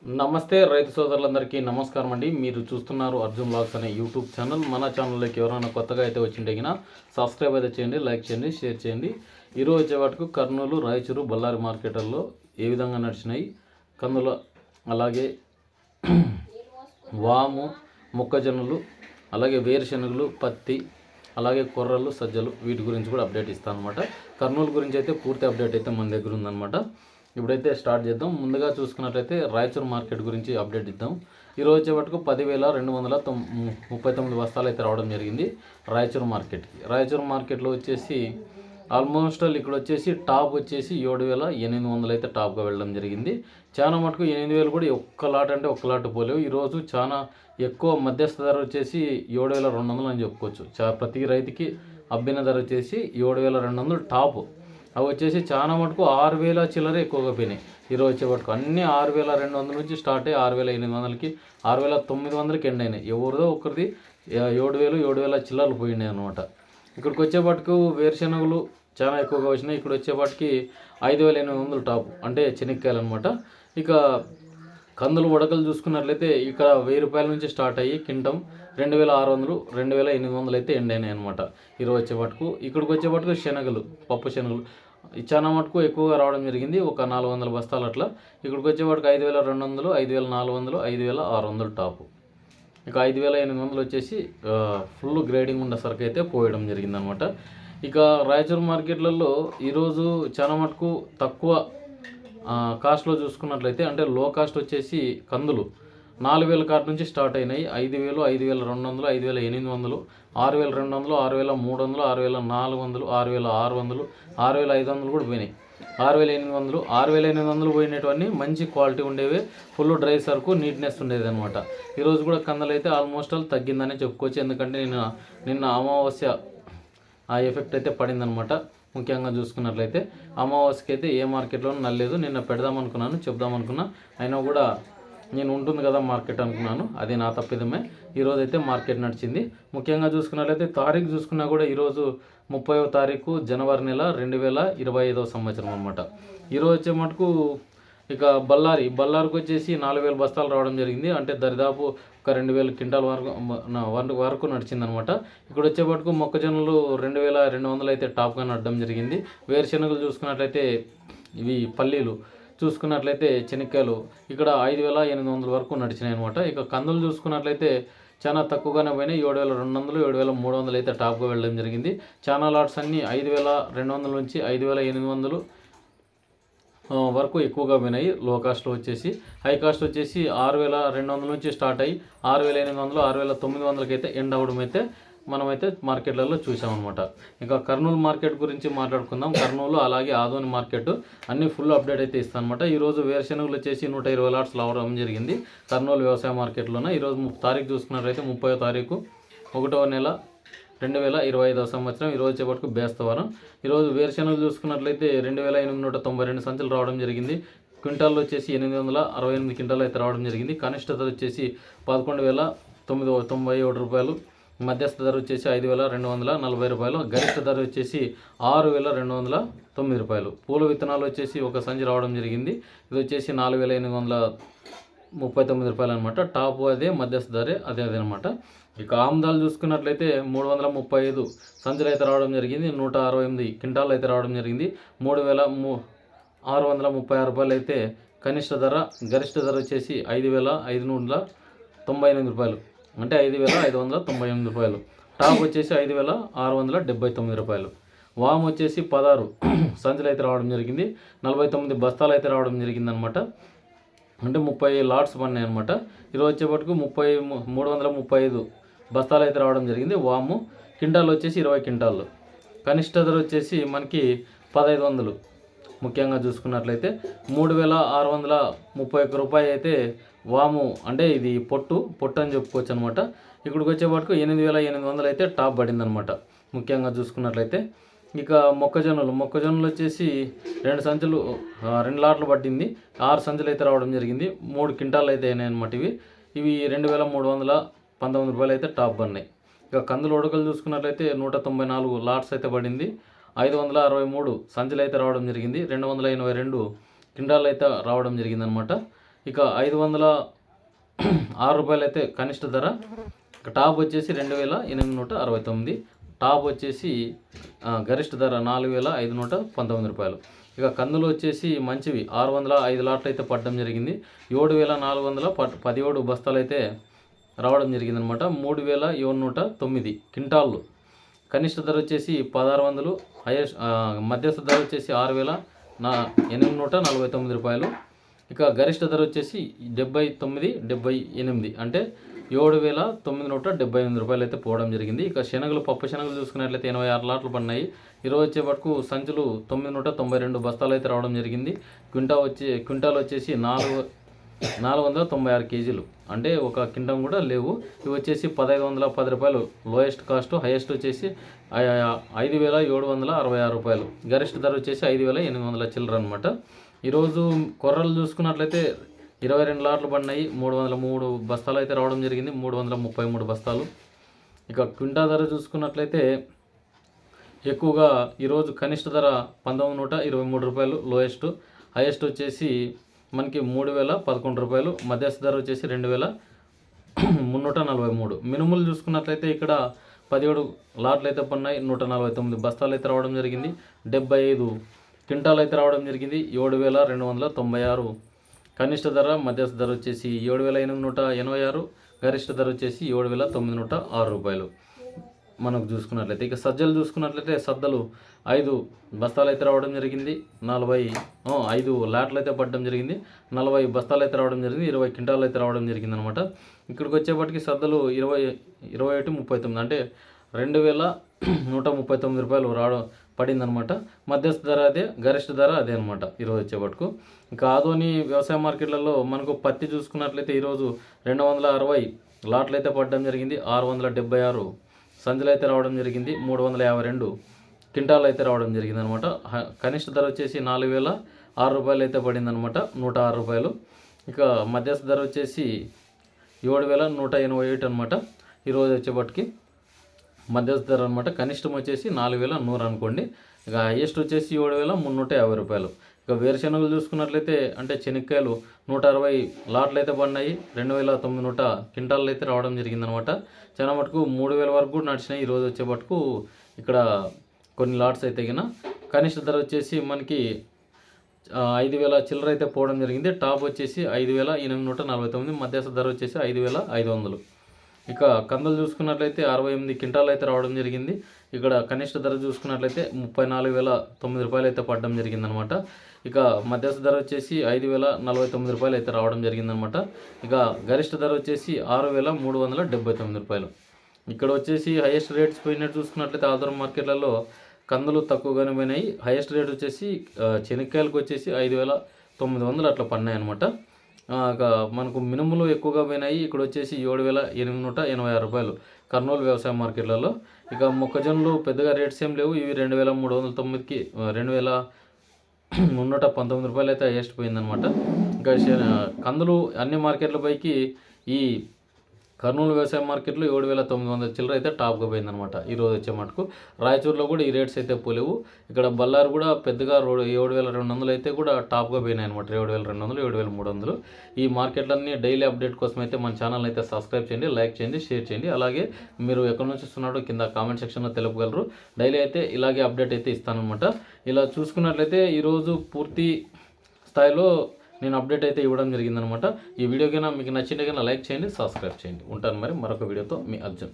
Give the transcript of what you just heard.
నమస్తే రైతు సోదరులందరికీ నమస్కారం అండి. మీరు చూస్తున్నారు అర్జున్ బ్లాగ్స్ అనే యూట్యూబ్ ఛానల్. మన ఛానల్లోకి ఎవరైనా కొత్తగా అయితే వచ్చింటే సబ్స్క్రైబ్ అయితే చేయండి, లైక్ చేయండి, షేర్ చేయండి. ఈరోజు వచ్చేవాటికి కర్నూలు, రాయచూరు, బళ్ళారి మార్కెట్లలో ఏ విధంగా నడిచినాయి కందుల, అలాగే వాము, మొక్కజొన్నలు, అలాగే వేరుశనగలు, పత్తి, అలాగే కొర్రలు, సజ్జలు, వీటి గురించి కూడా అప్డేట్ ఇస్తాను అనమాట. కర్నూలు గురించి అయితే పూర్తి అప్డేట్ అయితే మన దగ్గర ఉందన్నమాట. ఇప్పుడైతే స్టార్ట్ చేద్దాం. ముందుగా చూసుకున్నట్లయితే రాయచూరు మార్కెట్ గురించి అప్డేట్ ఇద్దాం. ఈరోజు వచ్చేపట్టుకు 10,239 బస్తాలు అయితే రావడం జరిగింది రాయచూరు మార్కెట్కి. రాయచూరు మార్కెట్లో వచ్చేసి ఆల్మోస్ట్ ఇక్కడ వచ్చేసి టాప్ వచ్చేసి 7,800 అయితే టాప్గా వెళ్ళడం జరిగింది. చాలా మటుకు 8,000 కూడా ఒక్క లాట్ అంటే ఒక్క లాట్ పోలేవు. ఈరోజు చాలా ఎక్కువ మధ్యస్థ ధర వచ్చేసి 7,200 అని చెప్పుకోవచ్చు. ప్రతి రైతుకి అబ్బిన ధర వచ్చేసి 7,200 టాప్. అవి వచ్చేసి చాలా మటుకు 6,000 చిల్లర ఎక్కువగా పోయినాయి. ఈరోజు వచ్చేపట్టుకు అన్నీ 6,200 నుంచి స్టార్ట్ అయ్యి 6,800కి, 6,900కి ఎండ్ అయినాయి. ఎవరిదో ఒకరిది 7,000 చిల్లరలు పోయినాయి అనమాట. ఇక్కడికి వచ్చేపట్టుకు వేరుశనగలు చాలా ఎక్కువగా వచ్చినాయి. ఇక్కడ వచ్చేపటికి 5,800 టాప్ అంటే చెనిక్కాయలు అనమాట. ఇక కందులు ఉడకలు చూసుకున్నట్లయితే ఇక్కడ 1,000 రూపాయల నుంచి స్టార్ట్ అయ్యి కింటం 2,600, 2,800 అయితే ఎండ్ అయినాయి అనమాట. ఈరోజు వచ్చేపట్టుకు ఇక్కడికి వచ్చేపట్టుకు శనగలు, పప్పు శనగలు చాలా మటుకు ఎక్కువగా రావడం జరిగింది. ఒక 400 బస్తాలు అట్లా. ఇక్కడికి వచ్చేవాటికి 5,200, 5,400, 5,600 టాపు. ఇక 5,800 వచ్చేసి ఫుల్ గ్రేడింగ్ ఉన్న సరుకు అయితే పోయడం జరిగిందనమాట. ఇక రాయచూరు మార్కెట్లలో ఈరోజు చాలా మటుకు తక్కువ కాస్ట్లో చూసుకున్నట్లయితే అంటే లో కాస్ట్ వచ్చేసి కందులు 4,000 కాట్ నుంచి స్టార్ట్ అయినాయి. 5,000, 5,200, 5,800, 6,200, 6,300, 6,400, 6,600, 6,500 కూడా పోయినాయి. 6,800 పోయినటువంటి మంచి క్వాలిటీ ఉండేవి. ఫుల్ డ్రై సరుకు, నీట్నెస్ ఉండేది అనమాట. ఈరోజు కూడా కందలు అయితే ఆల్మోస్ట్ ఆల్ తగ్గిందనే చెప్పుకోవచ్చు. ఎందుకంటే నిన్న అమావాస్య ఆ ఎఫెక్ట్ అయితే పడిందనమాట. ముఖ్యంగా చూసుకున్నట్లయితే అమావాస్యకి అయితే ఏ మార్కెట్లోనూ నల్లేదు. నిన్న పెడదామనుకున్నాను, చెప్దామనుకున్నా, అయినా కూడా నేను ఉంటుంది కదా మార్కెట్ అనుకున్నాను. అది నా తప్పిదమే. ఈరోజు అయితే మార్కెట్ నడిచింది. ముఖ్యంగా చూసుకున్నట్లయితే తారీఖు చూసుకున్నా కూడా ఈరోజు 30వ తారీఖు జనవరి నెల 2025వ సంవత్సరం అనమాట. ఈరోజు వచ్చే మటుకు ఇక బళ్ళారికి వచ్చేసి 4,000 బస్తాలు రావడం జరిగింది. అంటే దరిదాపు ఒక 2,000 క్వింటాల వరకు నడిచిందనమాట. ఇక్కడ వచ్చేపట్టుకు మొక్కజొన్నలు 2,200 అయితే టాప్గా నడడం జరిగింది. వేరుశనగలు చూసుకున్నట్లయితే ఇవి పల్లీలు చూసుకున్నట్లయితే చెనిక్కాయలు ఇక్కడ 5,800 వరకు నడిచినాయి అనమాట. ఇక కందులు చూసుకున్నట్లయితే చాలా తక్కువగానే పోయినాయి. 7,200, 7,300 అయితే టాప్గా వెళ్ళడం జరిగింది. చాలా లాట్స్ అన్నీ 5,200 నుంచి 5,800 వరకు ఎక్కువగా పోయినాయి. లో కాస్ట్లో వచ్చేసి. హై కాస్ట్ వచ్చేసి 6,200 నుంచి స్టార్ట్ అయ్యి 6,800, 6,900కి అయితే ఎండ్ అవ్వడం అయితే మనమైతే మార్కెట్లలో చూసామన్నమాట. ఇంకా కర్నూలు మార్కెట్ గురించి మాట్లాడుకుందాం. కర్నూలు అలాగే ఆదోని మార్కెట్ అన్ని ఫుల్ అప్డేట్ అయితే ఇస్తాను అనమాట. ఈరోజు వేరుశనగలు వచ్చేసి 120 లాట్స్ రావడం జరిగింది కర్నూలు వ్యవసాయ మార్కెట్లోనే. ఈరోజు తారీఖు చూసుకున్నట్లయితే 30వ తారీఖు 1వ నెల 2025వ సంవత్సరం. ఈరోజు వచ్చేపట్టుకు బేస్తవారం. ఈరోజు వేరుశనగలు చూసుకున్నట్లయితే 2,892 సంచులు రావడం జరిగింది. క్వింటాల్లో వచ్చేసి 868 క్వింటాలు అయితే రావడం జరిగింది. కనిష్ట ధర వచ్చేసి 11,991 రూపాయలు. మధ్యస్థ ధర వచ్చేసి 5,240 రూపాయలు. గరిష్ట ధర వచ్చేసి 6,209 రూపాయలు. పూల విత్తనాలు వచ్చేసి ఒక సంచి రావడం జరిగింది. ఇది వచ్చేసి 4,839 రూపాయలు అనమాట. టాప్ అదే, మధ్యస్థ ధరే అదే అనమాట. ఇక ఆముదాలు చూసుకున్నట్లయితే 335 సంచులు అయితే రావడం జరిగింది. 168 క్వింటాలు అయితే రావడం జరిగింది. 3,636 రూపాయలు అయితే కనిష్ట ధర. గరిష్ట ధర వచ్చేసి 5,598 రూపాయలు. అంటే 5,598 రూపాయలు. టాప్ వచ్చేసి 5,679 రూపాయలు. వామ్ వచ్చేసి 16 సంచులు అయితే రావడం జరిగింది. 49 బస్తాలు అయితే రావడం జరిగింది అనమాట. అంటే 30 లాట్స్ పడినాయి అనమాట. ఈరోజు వచ్చేపట్టుకు 335 బస్తాలు అయితే రావడం జరిగింది. వాము క్వింటాల్ వచ్చేసి 20 క్వింటాళ్ళు. కనిష్ట ధర వచ్చేసి మనకి 1,500. ముఖ్యంగా చూసుకున్నట్లయితే 3,631 రూపాయలు అయితే వాము, అంటే ఇది పొట్టు అని చెప్పుకోవచ్చు అనమాట. ఇక్కడికి వచ్చేపట్టుకు 8,800 అయితే టాప్ పడింది అనమాట. ముఖ్యంగా చూసుకున్నట్లయితే ఇక మొక్కజొన్నలు వచ్చేసి 2 లాట్లు పట్టింది. 6 సంచులు అయితే రావడం జరిగింది. 3 క్వింటాలు అయితే అయినాయి అనమాట. ఇవి 2,319 రూపాయలు అయితే టాప్ పడినాయి. ఇక కందులు ఉడకలు చూసుకున్నట్లయితే 194 లాట్స్ అయితే పడింది. 563 సంచులు అయితే రావడం జరిగింది. 282 క్వింటాలు అయితే రావడం జరిగింది అనమాట. ఇక 506 రూపాయలు అయితే కనిష్ట ధర. టాప్ వచ్చేసి 2869, టాప్ వచ్చేసి గరిష్ట ధర 4519 రూపాయలు. ఇక కందులు వచ్చేసి మంచివి 605 లాట్లు అయితే పడడం జరిగింది. 7417 బస్తాలు అయితే రావడం జరిగిందనమాట. 3709 క్వింటాళ్ళు. కనిష్ట ధర వచ్చేసి 1600, మధ్యస్థ ధర వచ్చేసి 6849 రూపాయలు. ఇక గరిష్ట ధర వచ్చేసి 7978, అంటే 7978 రూపాయలు అయితే పోవడం జరిగింది. ఇక శనగలు, పప్పు శనగలు చూసుకున్నట్లయితే 86 లాట్లు పడినాయి. ఈరోజు వచ్చేపట్టుకు సంచులు 992 బస్తాలు అయితే రావడం జరిగింది. క్వింటాల్ వచ్చేసి 496 కేజీలు, అంటే ఒక క్వింటం కూడా లేవు. ఇవి వచ్చేసి 1510 రూపాయలు లోయెస్ట్ కాస్ట్, హైయెస్ట్ వచ్చేసి 5766 రూపాయలు. గరిష్ట ధర వచ్చేసి 5800 చిల్లర అనమాట. ఈరోజు కొర్రలు చూసుకున్నట్లయితే 22 లాట్లు పడినాయి. 303 బస్తాలు అయితే రావడం జరిగింది, 333 బస్తాలు. ఇక క్వింటా ధర చూసుకున్నట్లయితే ఎక్కువగా ఈరోజు కనిష్ట ధర 1923 రూపాయలు లోయెస్ట్, హైయెస్ట్ వచ్చేసి మనకి 3011 రూపాయలు, మధ్యస్థ ధర వచ్చేసి 2343. మినుములు చూసుకున్నట్లయితే ఇక్కడ 17 లాట్లు అయితే పడినాయి, 149 బస్తాలు అయితే రావడం జరిగింది. 75 క్వింటాలు అయితే రావడం జరిగింది. 7296 కనిష్ట ధర, మధ్యస్థ ధర వచ్చేసి 7886, గరిష్ట ధర వచ్చేసి 7906 రూపాయలు మనకు చూసుకున్నట్లయితే. ఇక సజ్జలు చూసుకున్నట్లయితే సద్దలు 5 బస్తాలు అయితే రావడం జరిగింది. 5 లాట్లు అయితే పడడం జరిగింది. 40 బస్తాలు అయితే రావడం జరిగింది. 20 క్వింటాలు అయితే రావడం జరిగింది అనమాట. ఇక్కడికి వచ్చేప్పటికి సద్దలు 2139, అంటే 2139 రూపాయలు రావడం పడిందనమాట. మధ్యస్థ ధర అదే, గరిష్ట ధర అదే అనమాట ఈరోజు వచ్చేపట్టుకు. ఇంకా ఆదోని వ్యవసాయ మార్కెట్లలో మనకు పత్తి చూసుకున్నట్లయితే ఈరోజు 260 లాట్లు అయితే పడడం జరిగింది. 676 సంచులు అయితే రావడం జరిగింది. 352 క్వింటాలు అయితే రావడం జరిగింది అనమాట. కనిష్ట ధర వచ్చేసి 4006 రూపాయలు అయితే పడింది అనమాట, 106 రూపాయలు. ఇక మధ్యస్థ ధర వచ్చేసి 7187 అనమాట ఈరోజు వచ్చేపటికి మధ్యస్థ ధర అనమాట. కనిష్టం వచ్చేసి 4100 అనుకోండి. ఇక హైయెస్ట్ వచ్చేసి 7350 రూపాయలు. ఇక వేరుశెనగలు చూసుకున్నట్లయితే అంటే చెనిక్కాయలు 160 లాట్లు అయితే పడినాయి. 2900 క్వింటాలు అయితే రావడం జరిగిందనమాట. చాలా మటుకు 3000 వరకు కూడా నడిచినాయి. ఈరోజు వచ్చేపట్టుకు ఇక్కడ కొన్ని లాట్స్ అయితే గిన. కనిష్ట ధర వచ్చేసి మనకి 5000 చిల్లర అయితే పోవడం జరిగింది. టాప్ వచ్చేసి 5849, మధ్యస్థ ధర వచ్చేసి 5500. ఇక కందులు చూసుకున్నట్లయితే 68 క్వింటాలు అయితే రావడం జరిగింది. ఇక్కడ కనిష్ట ధర చూసుకున్నట్లయితే 34009 రూపాయలు అయితే పడడం జరిగిందనమాట. ఇక మధ్యస్థ ధర వచ్చేసి 5049 రూపాయలు అయితే రావడం జరిగిందనమాట. ఇక గరిష్ట ధర వచ్చేసి 6379 రూపాయలు. ఇక్కడ వచ్చేసి హైయెస్ట్ రేట్స్ పోయినట్టు చూసుకున్నట్లయితే ఆధారం మార్కెట్లలో కందులు తక్కువగానే పోయినాయి. హైయెస్ట్ రేట్ వచ్చేసి చెనిక్కాయలకు వచ్చేసి 5900 అట్లా పడినాయి అనమాట. ఇక మనకు మినుములు ఎక్కువగా పోయినాయి. ఇక్కడ వచ్చేసి 7886 రూపాయలు కర్నూలు వ్యవసాయ మార్కెట్లలో. ఇక మొక్కజొన్నలు పెద్దగా రేట్స్ ఏం లేవు. ఇవి 2309కి 2319 రూపాయలు అయితే హైయెస్ట్ పోయిందనమాట. ఇంకా కందులు అన్ని మార్కెట్ల పైకి ఈ కర్నూలు వ్యవసాయ మార్కెట్లో 7900 చిల్లర అయితే టాప్గా పోయిందనమాట ఈరోజు వచ్చే మటుకు. రాయచూరులో కూడా ఈ రేట్స్ అయితే పోలేవు. ఇక్కడ బళ్ళారు కూడా పెద్దగా 7200 అయితే కూడా టాప్గా పోయినాయి అనమాట. 7200, 7300. ఈ మార్కెట్లన్నీ డైలీ అప్డేట్ కోసం అయితే మన ఛానల్ అయితే సబ్స్క్రైబ్ చేయండి, లైక్ చేయండి, షేర్ చేయండి. అలాగే మీరు ఎక్కడి నుంచి వస్తున్నాడో కింద కామెంట్ సెక్షన్లో తెలుపగలరు. డైలీ అయితే ఇలాగే అప్డేట్ అయితే ఇస్తానమాట. ఇలా చూసుకున్నట్లయితే ఈరోజు పూర్తి స్థాయిలో నేను అప్డేట్ అయితే ఇవ్వడం జరిగిందనమాట. ఈ వీడియో కన్నా మీకు నచ్చింటే కన్నా లైక్ చేయండి, సబ్స్క్రైబ్ చేయండి. ఉంటాను మరి మరొక వీడియోతో మీ అర్జున్.